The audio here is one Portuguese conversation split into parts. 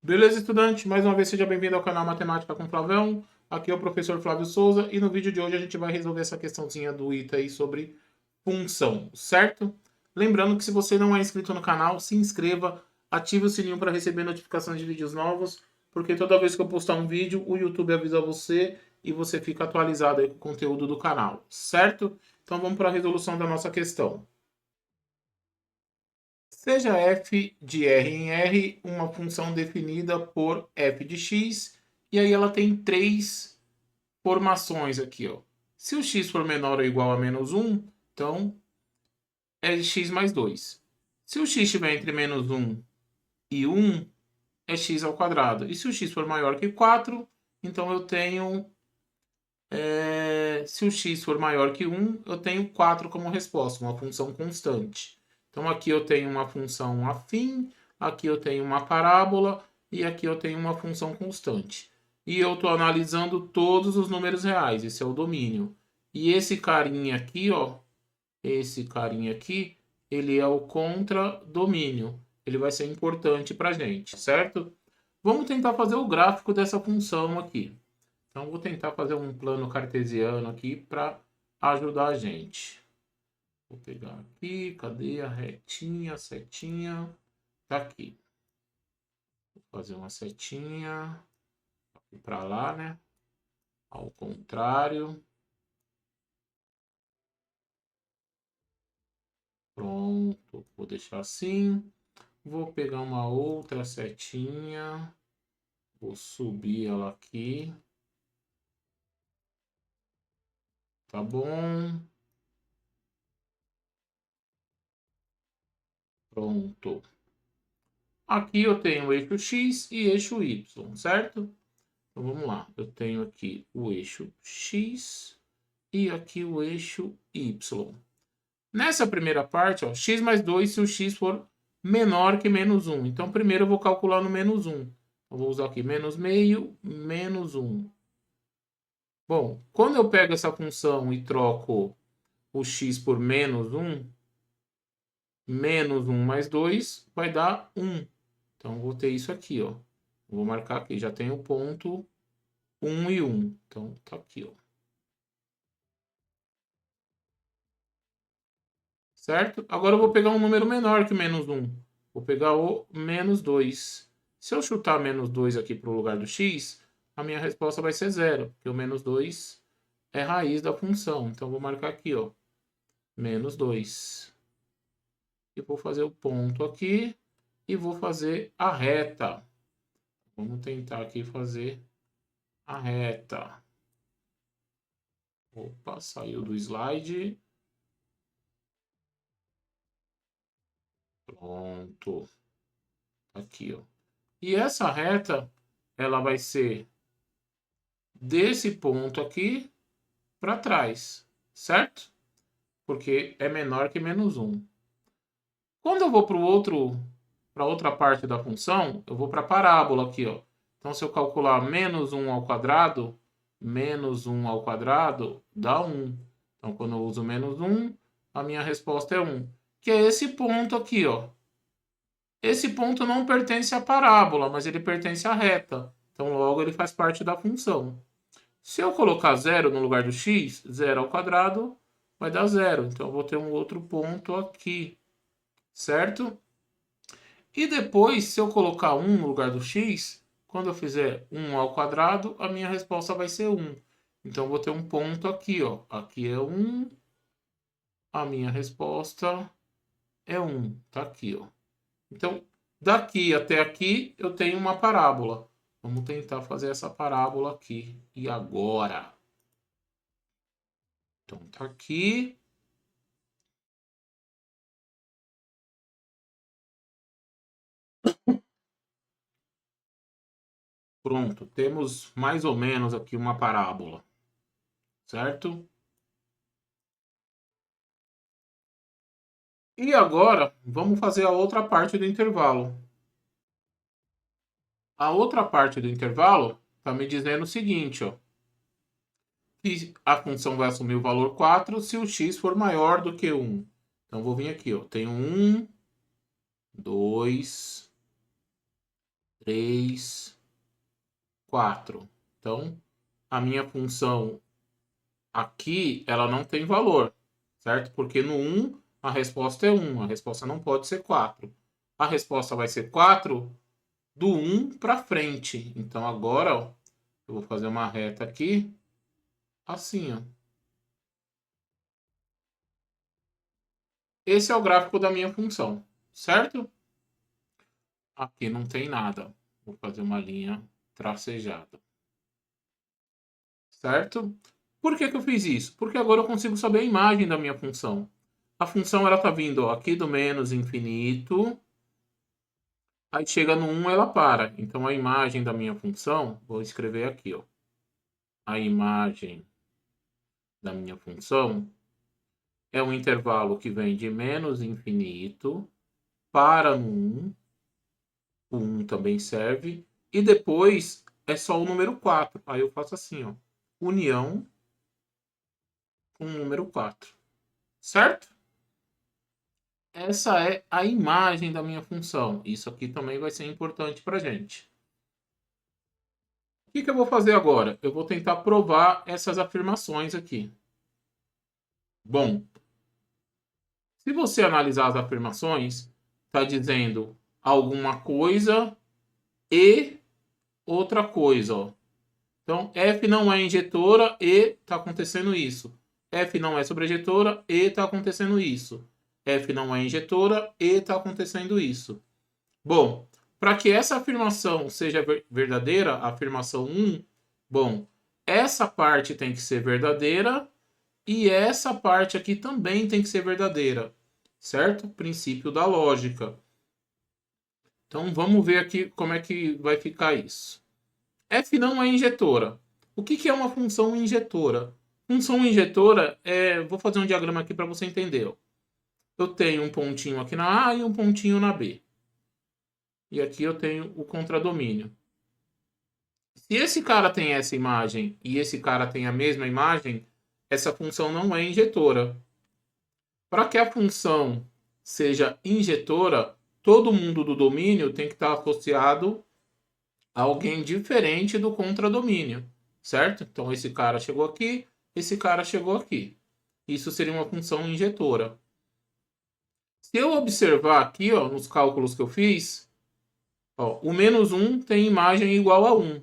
Beleza, estudante? Mais uma vez, seja bem-vindo ao canal Matemática com Flavão. Aqui é o professor Flávio Souza e no vídeo de hoje a gente vai resolver essa questãozinha do ITA aí sobre função, certo? Lembrando que se você não é inscrito no canal, se inscreva, ative o sininho para receber notificações de vídeos novos, porque toda vez que eu postar um vídeo, o YouTube avisa você e você fica atualizado aí com o conteúdo do canal, certo? Então vamos para a resolução da nossa questão. Seja f de R em R uma função definida por f de x, e aí ela tem três formações aqui, ó. Se o x for menor ou igual a menos 1, então é x mais 2. Se o x estiver entre menos 1 e 1, é x ao quadrado. E se o x for maior que 4, então eu tenho... se o x for maior que 1, eu tenho 4 como resposta, uma função constante. Então aqui eu tenho uma função afim, aqui eu tenho uma parábola e aqui eu tenho uma função constante. E eu estou analisando todos os números reais, esse é o domínio. E esse carinha aqui, ó, esse carinha aqui, ele é o contradomínio. Ele vai ser importante para a gente, certo? Vamos tentar fazer o gráfico dessa função aqui. Então, vou tentar fazer um plano cartesiano aqui para ajudar a gente. Vou pegar aqui, cadê a retinha, a setinha? Tá aqui. Vou fazer uma setinha aqui para lá, né? Ao contrário. Pronto, vou deixar assim. Vou pegar uma outra setinha. Vou subir ela aqui. Tá bom? Pronto. Aqui eu tenho o eixo X e eixo Y, certo? Então vamos lá. Eu tenho aqui o eixo X e aqui o eixo Y. Nessa primeira parte, ó, x mais 2 se o x for menor que menos 1. Então primeiro eu vou calcular no menos 1. Eu vou usar aqui menos meio, menos 1. Bom, quando eu pego essa função e troco o x por menos 1, menos 1 mais 2 vai dar 1. Então, vou ter isso aqui, ó. Vou marcar aqui, já tenho o ponto 1 e 1. Então, tá aqui, ó. Certo? Agora eu vou pegar um número menor que menos 1. Vou pegar o menos 2. Se eu chutar menos 2 aqui para o lugar do x, a minha resposta vai ser 0, porque o menos 2 é raiz da função. Então, vou marcar aqui, ó, menos 2. E vou fazer o ponto aqui e vou fazer a reta. Vamos tentar aqui fazer a reta. Opa, saiu do slide. Pronto. Aqui, ó. E essa reta, ela vai ser desse ponto aqui para trás, certo? Porque é menor que menos 1. Quando eu vou para outra parte da função, eu vou para a parábola aqui, ó. Então, se eu calcular menos 1 ao quadrado, menos 1 ao quadrado dá 1. Então, quando eu uso menos 1, a minha resposta é 1. Que é esse ponto aqui, ó. Esse ponto não pertence à parábola, mas ele pertence à reta. Então, logo, ele faz parte da função. Se eu colocar 0 no lugar do x, 0 ao quadrado vai dar 0. Então, eu vou ter um outro ponto aqui, certo? E depois, se eu colocar 1 no lugar do x, quando eu fizer 1 ao quadrado, a minha resposta vai ser 1. Então, eu vou ter um ponto aqui, ó. Aqui é 1, a minha resposta é 1. Tá aqui, ó. Então, daqui até aqui, eu tenho uma parábola. Vamos tentar fazer essa parábola aqui. E agora? Então, tá aqui. Pronto, temos mais ou menos aqui uma parábola, certo? E agora, vamos fazer a outra parte do intervalo. A outra parte do intervalo está me dizendo o seguinte, ó. Que a função vai assumir o valor 4 se o x for maior do que 1. Então, vou vir aqui, ó. Tenho 1, 2, 3, 4. Então, a minha função aqui, ela não tem valor, certo? Porque no 1, a resposta é 1. A resposta não pode ser 4. A resposta vai ser 4 do 1 para frente. Então, agora, ó, eu vou fazer uma reta aqui, assim, ó. Esse é o gráfico da minha função, certo? Aqui não tem nada. Vou fazer uma linha tracejada. Certo? Por que que eu fiz isso? Porque agora eu consigo saber a imagem da minha função. A função ela tá vindo ó, aqui do menos infinito. Aí chega no 1, ela para. Então a imagem da minha função, vou escrever aqui, ó. A imagem da minha função é um intervalo que vem de menos infinito para no 1. O 1 também serve. E depois é só o número 4. Aí eu faço assim, ó. União com o número 4. Certo? Essa é a imagem da minha função. Isso aqui também vai ser importante para a gente. O que eu vou fazer agora? Eu vou tentar provar essas afirmações aqui. Bom, se você analisar as afirmações, está dizendo alguma coisa e outra coisa. Ó. Então, F não é injetora e está acontecendo isso. F não é sobrejetora e está acontecendo isso. F não é injetora e está acontecendo isso. Bom, para que essa afirmação seja verdadeira, a afirmação 1, bom, essa parte tem que ser verdadeira e essa parte aqui também tem que ser verdadeira, certo? Princípio da lógica. Então, vamos ver aqui como é que vai ficar isso. F não é injetora. O que é uma função injetora? Função injetora é... Vou fazer um diagrama aqui para você entender. Eu tenho um pontinho aqui na A e um pontinho na B. E aqui eu tenho o contradomínio. Se esse cara tem essa imagem e esse cara tem a mesma imagem, essa função não é injetora. Para que a função seja injetora, todo mundo do domínio tem que estar associado a alguém diferente do contradomínio, certo? Então esse cara chegou aqui, esse cara chegou aqui. Isso seria uma função injetora. Se eu observar aqui, ó, nos cálculos que eu fiz, ó, o menos 1 tem imagem igual a 1.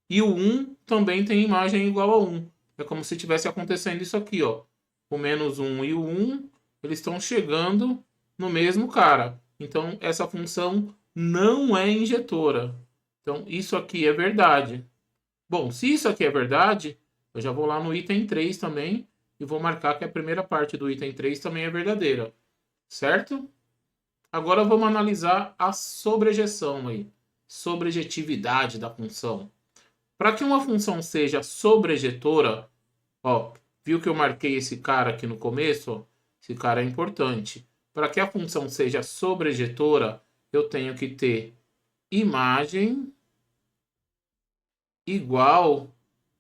E o 1 também tem imagem igual a 1. É como se tivesse acontecendo isso aqui, ó. O menos 1 e o 1, eles estão chegando no mesmo cara. Então, essa função não é injetora. Então, isso aqui é verdade. Bom, se isso aqui é verdade, eu já vou lá no item 3 também e vou marcar que a primeira parte do item 3 também é verdadeira. Certo? Agora vamos analisar a sobrejeção aí. Sobrejetividade da função. Para que uma função seja sobrejetora, ó, viu que eu marquei esse cara aqui no começo? Ó? Esse cara é importante. Para que a função seja sobrejetora, eu tenho que ter imagem igual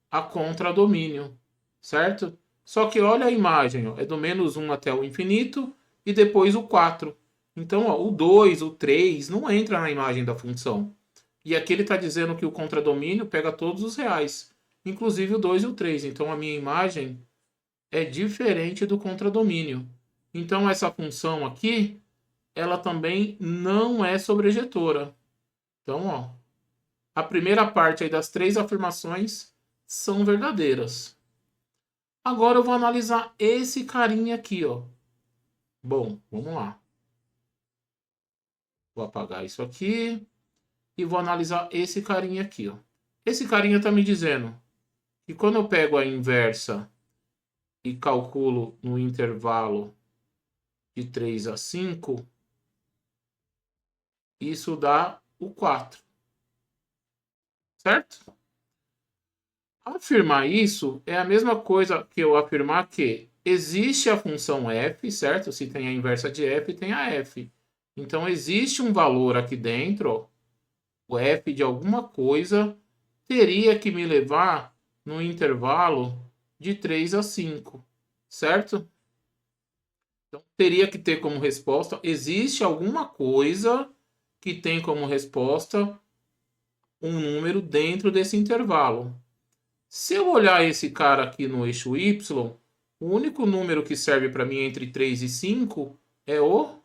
a contradomínio, certo? Só que olha a imagem, ó, é do menos 1 até o infinito e depois o 4. Então, ó, o 2, o 3 não entra na imagem da função. E aqui ele está dizendo que o contradomínio pega todos os reais, inclusive o 2 e o 3. Então a minha imagem é diferente do contradomínio. Então essa função aqui, ela também não é sobrejetora. Então, ó, a primeira parte aí das 3 afirmações são verdadeiras. Agora eu vou analisar esse carinha aqui, ó. Bom, vamos lá. Vou apagar isso aqui. E vou analisar esse carinha aqui, ó. Esse carinha está me dizendo que quando eu pego a inversa e calculo no intervalo de 3 a 5, isso dá o 4. Certo? Afirmar isso é a mesma coisa que eu afirmar que existe a função f, certo? Se tem a inversa de f, tem a f. Então existe um valor aqui dentro, ó, o f de alguma coisa teria que me levar no intervalo de 3 a 5, certo? Então, teria que ter como resposta, existe alguma coisa que tem como resposta um número dentro desse intervalo. Se eu olhar esse cara aqui no eixo Y, o único número que serve para mim entre 3 e 5 é o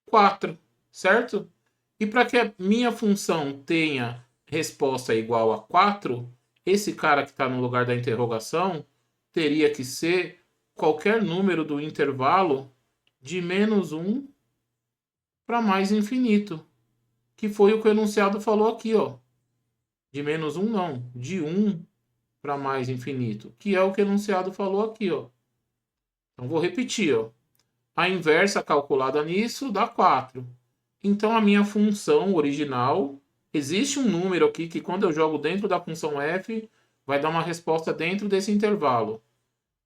4, certo? E para que a minha função tenha resposta igual a 4, esse cara que está no lugar da interrogação teria que ser qualquer número do intervalo de menos 1 para mais infinito, que foi o que o enunciado falou aqui, ó. De menos 1 não, de 1 para mais infinito, que é o que o enunciado falou aqui, ó. Então vou repetir, ó. A inversa calculada nisso dá 4. Então a minha função original, existe um número aqui que quando eu jogo dentro da função f, vai dar uma resposta dentro desse intervalo.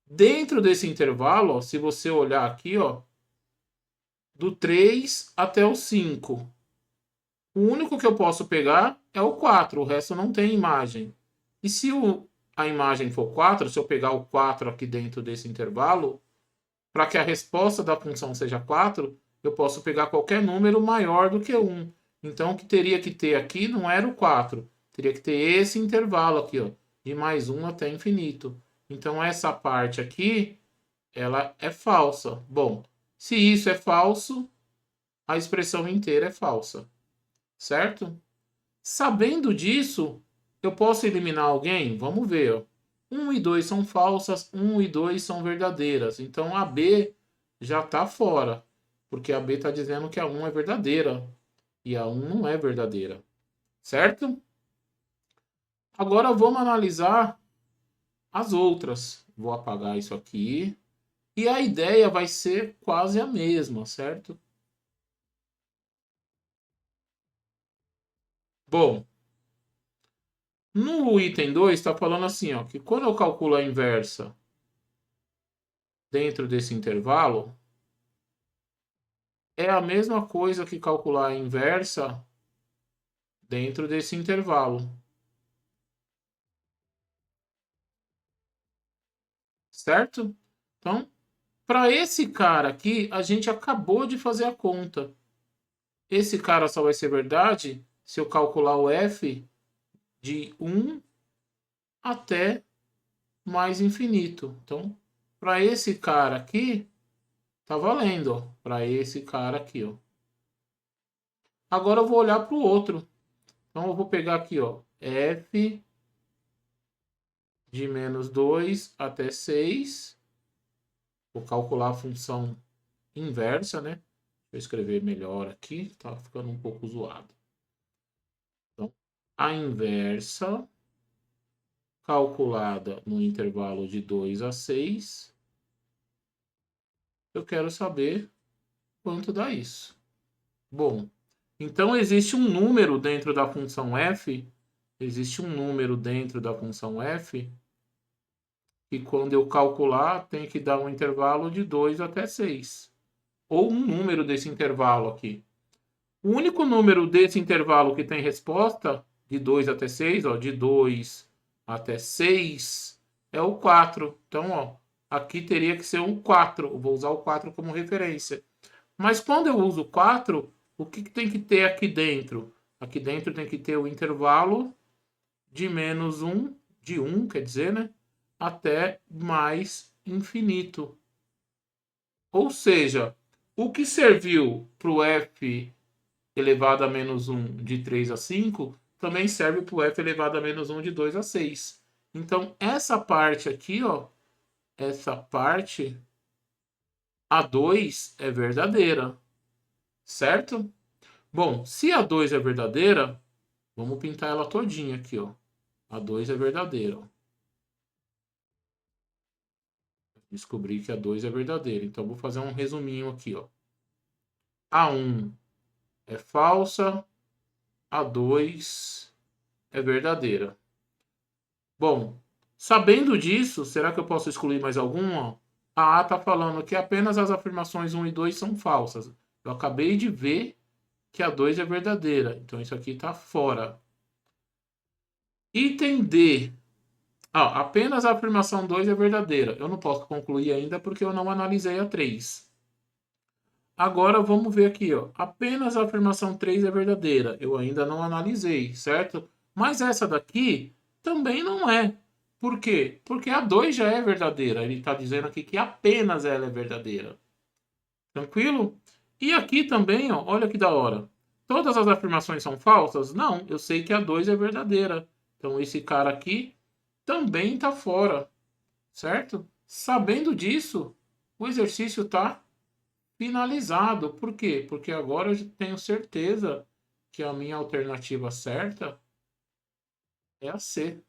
Dentro desse intervalo, ó, se você olhar aqui, ó, do 3 até o 5. O único que eu posso pegar é o 4, o resto não tem imagem. E se a imagem for 4, se eu pegar o 4 aqui dentro desse intervalo, para que a resposta da função seja 4, eu posso pegar qualquer número maior do que 1. Então, o que teria que ter aqui não era o 4. Teria que ter esse intervalo aqui, ó, de mais 1 até infinito. Então, essa parte aqui, ela é falsa. Bom, se isso é falso, a expressão inteira é falsa. Certo? Sabendo disso, eu posso eliminar alguém? Vamos ver, ó. 1 e 2 são falsas, 1 e 2 são verdadeiras. Então a B já está fora, porque a B está dizendo que a 1 é verdadeira e a 1 não é verdadeira. Certo? Agora vamos analisar as outras. Vou apagar isso aqui. E a ideia vai ser quase a mesma, certo? Bom, no item 2 está falando assim, ó, que quando eu calculo a inversa dentro desse intervalo, é a mesma coisa que calcular a inversa dentro desse intervalo. Certo? Então, para esse cara aqui, a gente acabou de fazer a conta. Esse cara só vai ser verdade se eu calcular o f de 1 até mais infinito. Então, para esse cara aqui, tá valendo. Para esse cara aqui, ó. Agora eu vou olhar para o outro. Então, eu vou pegar aqui, ó, f de menos 2 até 6. Vou calcular a função inversa, né? Deixa eu escrever melhor aqui, tá ficando um pouco zoado. Então, a inversa calculada no intervalo de 2 a 6. Eu quero saber quanto dá isso. Bom, então existe um número dentro da função f, existe um número dentro da função f, que quando eu calcular tem que dar um intervalo de 2 até 6. Ou um número desse intervalo aqui. O único número desse intervalo que tem resposta, de 2 até 6, ó, de 2 até 6, é o 4. Então, ó, aqui teria que ser um 4. Eu vou usar o 4 como referência. Mas quando eu uso 4, o que tem que ter aqui dentro? Aqui dentro tem que ter o intervalo de menos 1, de 1, quer dizer, né? Até mais infinito. Ou seja, o que serviu para o f elevado a menos 1 de 3 a 5 também serve para o f elevado a menos 1 de 2 a 6. Então, essa parte aqui, ó, essa parte a 2 é verdadeira, certo? Bom, se a 2 é verdadeira, vamos pintar ela todinha aqui, ó. A 2 é verdadeira, ó. Descobri que a 2 é verdadeira. Então, vou fazer um resuminho aqui, ó. A 1 é falsa, a 2 é verdadeira. Bom, sabendo disso, será que eu posso excluir mais alguma? A A está falando que apenas as afirmações 1 e 2 são falsas. Eu acabei de ver que a 2 é verdadeira. Então, isso aqui está fora. Item D. Apenas a afirmação 2 é verdadeira. Eu não posso concluir ainda porque eu não analisei a 3. Agora vamos ver aqui, ó. Apenas a afirmação 3 é verdadeira. Eu ainda não analisei, certo? Mas essa daqui também não é. Por quê? Porque a 2 já é verdadeira. Ele está dizendo aqui que apenas ela é verdadeira. Tranquilo? E aqui também, ó, olha que da hora. Todas as afirmações são falsas? Não, eu sei que a 2 é verdadeira. Então esse cara aqui também está fora, certo? Sabendo disso, o exercício está finalizado. Por quê? Porque agora eu já tenho certeza que a minha alternativa certa é a C.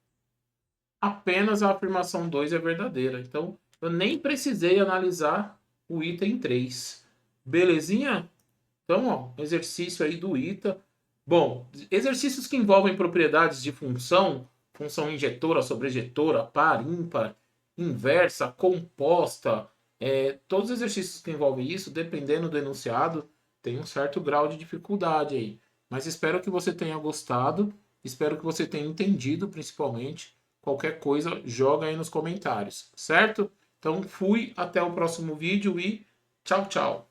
Apenas a afirmação 2 é verdadeira. Então, eu nem precisei analisar o item 3. Belezinha? Então, ó, exercício aí do ITA. Bom, exercícios que envolvem propriedades de função, função injetora, sobrejetora, par, ímpar, inversa, composta, todos os exercícios que envolvem isso, dependendo do enunciado, tem um certo grau de dificuldade aí. Mas espero que você tenha gostado, espero que você tenha entendido, principalmente. Qualquer coisa, joga aí nos comentários, certo? Então, fui, até o próximo vídeo e tchau, tchau.